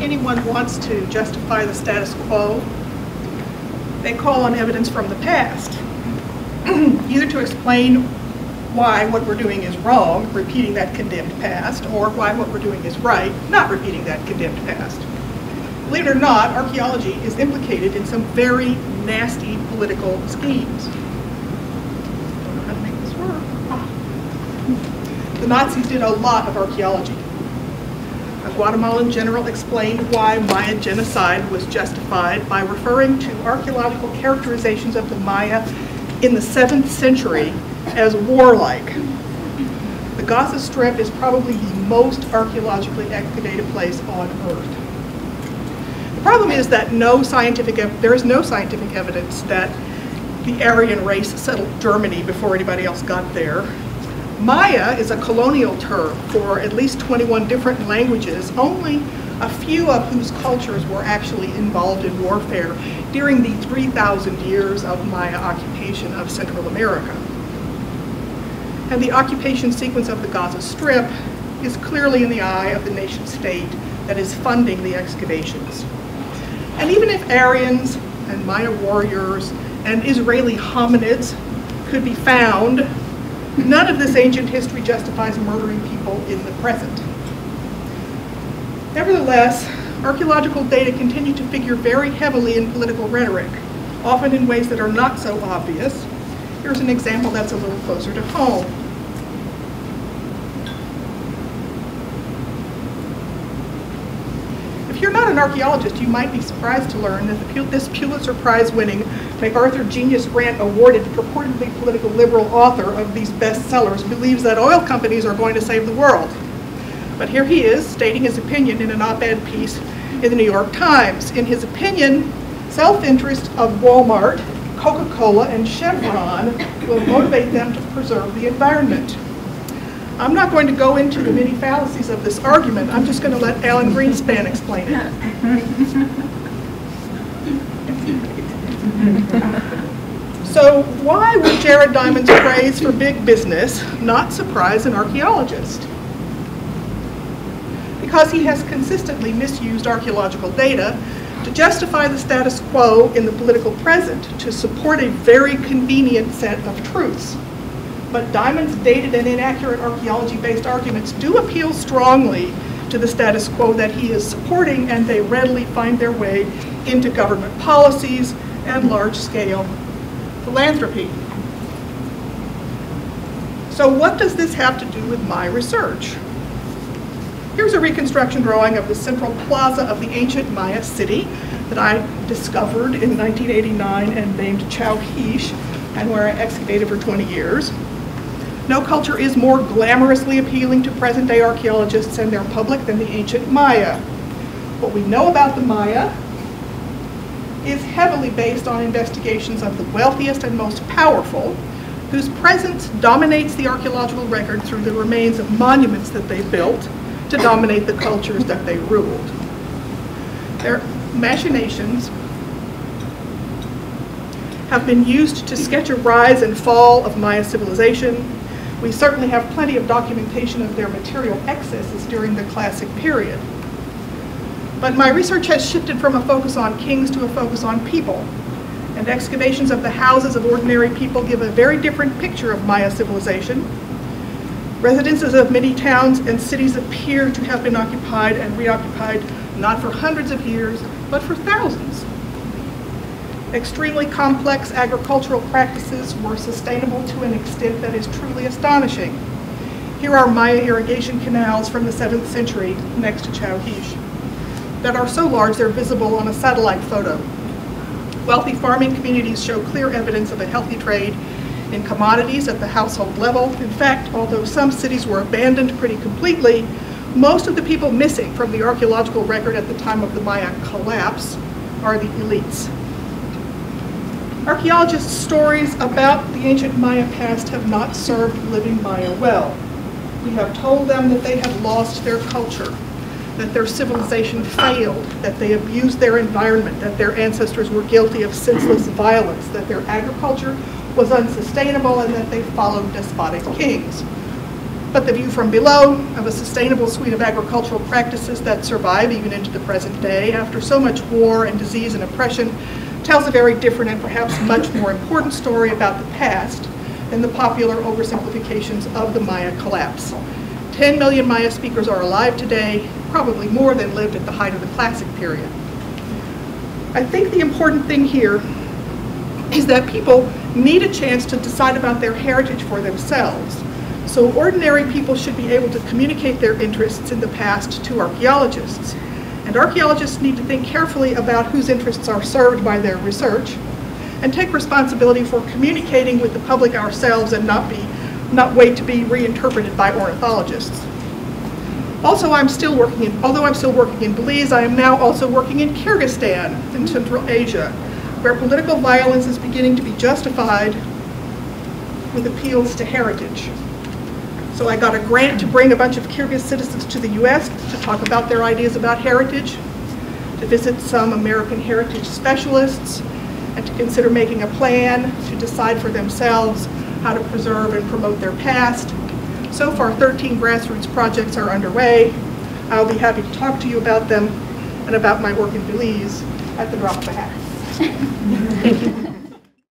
anyone wants to justify the status quo, they call on evidence from the past, either to explain why what we're doing is wrong, repeating that condemned past, or why what we're doing is right, not repeating that condemned past. Believe it or not, archaeology is implicated in some very nasty political schemes. Don't know how to make this work. The Nazis did a lot of archaeology. A Guatemalan general explained why Maya genocide was justified by referring to archaeological characterizations of the Maya in the 7th century as warlike. The Gaza Strip is probably the most archaeologically excavated place on Earth. The problem is that there is no scientific evidence that the Aryan race settled Germany before anybody else got there. Maya is a colonial term for at least 21 different languages, only a few of whose cultures were actually involved in warfare during the 3,000 years of Maya occupation of Central America. And the occupation sequence of the Gaza Strip is clearly in the eye of the nation state that is funding the excavations. And even if Aryans and Maya warriors and Israeli hominids could be found, none of this ancient history justifies murdering people in the present. Nevertheless, archaeological data continue to figure very heavily in political rhetoric, often in ways that are not so obvious. Here's an example that's a little closer to home. If you're not an archaeologist, you might be surprised to learn that this Pulitzer Prize-winning MacArthur Genius Grant awarded purportedly political liberal author of these bestsellers believes that oil companies are going to save the world. But here he is stating his opinion in an op-ed piece in the New York Times. In his opinion, self-interest of Walmart, Coca-Cola, and Chevron will motivate them to preserve the environment. I'm not going to go into the many fallacies of this argument. I'm just going to let Alan Greenspan explain it. So why would Jared Diamond's praise for big business not surprise an archaeologist? Because he has consistently misused archaeological data to justify the status quo in the political present to support a very convenient set of truths. But Diamond's dated and inaccurate archaeology-based arguments do appeal strongly to the status quo that he is supporting, and they readily find their way into government policies and large-scale philanthropy. So what does this have to do with my research? Here's a reconstruction drawing of the central plaza of the ancient Maya city that I discovered in 1989 and named Chowhish, and where I excavated for 20 years. No culture is more glamorously appealing to present-day archaeologists and their public than the ancient Maya. What we know about the Maya is heavily based on investigations of the wealthiest and most powerful, whose presence dominates the archaeological record through the remains of monuments that they built to dominate the cultures that they ruled. Their machinations have been used to sketch a rise and fall of Maya civilization. We certainly have plenty of documentation of their material excesses during the Classic period. But my research has shifted from a focus on kings to a focus on people. And excavations of the houses of ordinary people give a very different picture of Maya civilization. Residences of many towns and cities appear to have been occupied and reoccupied not for hundreds of years, but for thousands. Extremely complex agricultural practices were sustainable to an extent that is truly astonishing. Here are Maya irrigation canals from the 7th century next to Chowhish that are so large they're visible on a satellite photo. Wealthy farming communities show clear evidence of a healthy trade in commodities at the household level. In fact, although some cities were abandoned pretty completely, most of the people missing from the archaeological record at the time of the Maya collapse are the elites. Archaeologists' stories about the ancient Maya past have not served living Maya well. We have told them that they have lost their culture, that their civilization failed, that they abused their environment, that their ancestors were guilty of senseless violence, that their agriculture was unsustainable, and that they followed despotic kings. but the view from below of a sustainable suite of agricultural practices that survive even into the present day after so much war and disease and oppression tells a very different and perhaps much more important story about the past than the popular oversimplifications of the Maya collapse. 10 million Maya speakers are alive today, probably more than lived at the height of the classic period. I think the important thing here is that people need a chance to decide about their heritage for themselves. So ordinary people should be able to communicate their interests in the past to archaeologists. And archaeologists need to think carefully about whose interests are served by their research and take responsibility for communicating with the public ourselves and not wait to be reinterpreted by ornithologists. Also, although I'm still working in Belize, I am now also working in Kyrgyzstan in Central Asia, where political violence is beginning to be justified with appeals to heritage. So I got a grant to bring a bunch of Kyrgyz citizens to the US to talk about their ideas about heritage, to visit some American heritage specialists, and to consider making a plan to decide for themselves how to preserve and promote their past. So far, 13 grassroots projects are underway. I'll be happy to talk to you about them and about my work in Belize at the drop of a hat.